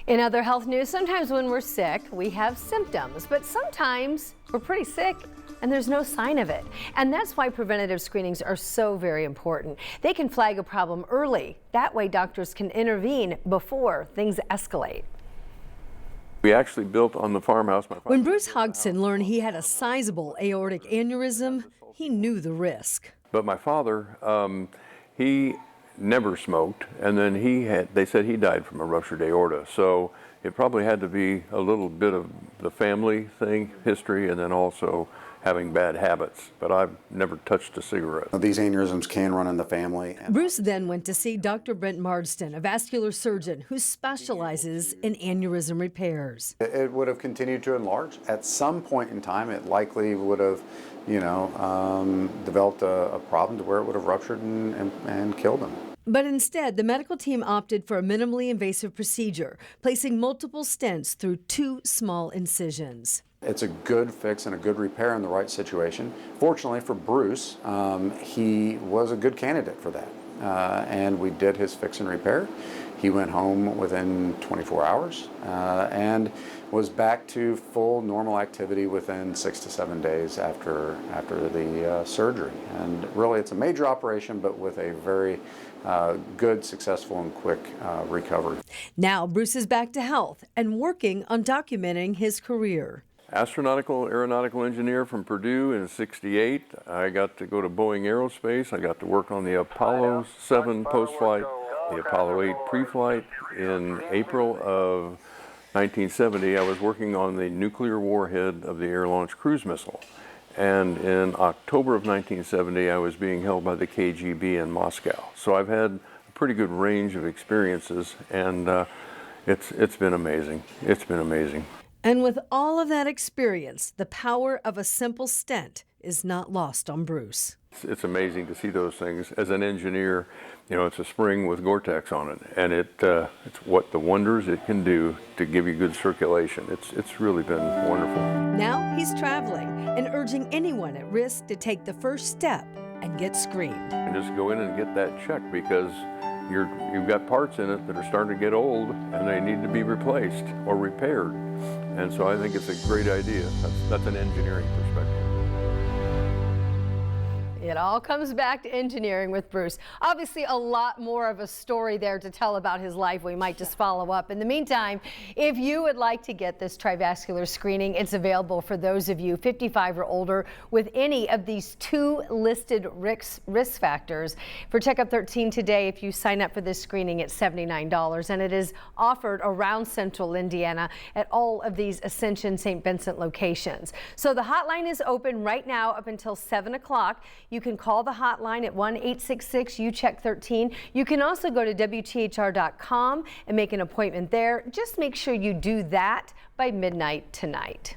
In other health news, sometimes when we're sick, we have symptoms, but sometimes we're pretty sick and there's no sign of it. And that's why preventative screenings are so very important. They can flag a problem early. That way doctors can intervene before things escalate. We actually built on the farmhouse. When Bruce Hodgson learned he had a sizable aortic aneurysm, he knew the risk. But my father, he never smoked, and then they said he died from a ruptured aorta. So it probably had to be a little bit of the family thing, history, and then also having bad habits. But I've never touched a cigarette. These aneurysms can run in the family. Bruce then went to see Dr. Brent Marsden, a vascular surgeon who specializes in aneurysm repairs. It would have continued to enlarge. At some point in time, it likely would have, developed a problem to where it would have ruptured and killed him. But instead, the medical team opted for a minimally invasive procedure, placing multiple stents through 2 small incisions. It's a good fix and a good repair in the right situation. Fortunately for Bruce, he was a good candidate for that. And we did his fix and repair. He went home within 24 hours and was back to full normal activity within 6 to 7 days after the surgery. And really, it's a major operation, but with a very good, successful, and quick recovery. Now Bruce is back to health and working on documenting his career. Aeronautical engineer from Purdue in '68. I got to go to Boeing Aerospace. I got to work on the Apollo 7 post-flight, the Apollo 8 pre-flight. In April of 1970, I was working on the nuclear warhead of the air-launched cruise missile. And in October of 1970, I was being held by the KGB in Moscow. So I've had a pretty good range of experiences, and it's been amazing. It's been amazing. And with all of that experience, the power of a simple stent is not lost on Bruce. It's amazing to see those things. As an engineer, it's a spring with Gore-Tex on it, and it's what the wonders it can do to give you good circulation. It's really been wonderful. Now he's traveling and urging anyone at risk to take the first step and get screened. And just go in and get that checked, because you've got parts in it that are starting to get old and they need to be replaced or repaired. And so I think it's a great idea. That's an engineering perspective. It all comes back to engineering with Bruce. Obviously, a lot more of a story there to tell about his life. We might just follow up. In the meantime, if you would like to get this trivascular screening, it's available for those of you 55 or older with any of these 2 listed risk factors. For Checkup 13 today, if you sign up for this screening, it's $79, and it is offered around Central Indiana at all of these Ascension St. Vincent locations. So the hotline is open right now up until 7 o'clock. You can call the hotline at 1-866-YOU-CHECK-13. You can also go to WTHR.com and make an appointment there. Just make sure you do that by midnight tonight.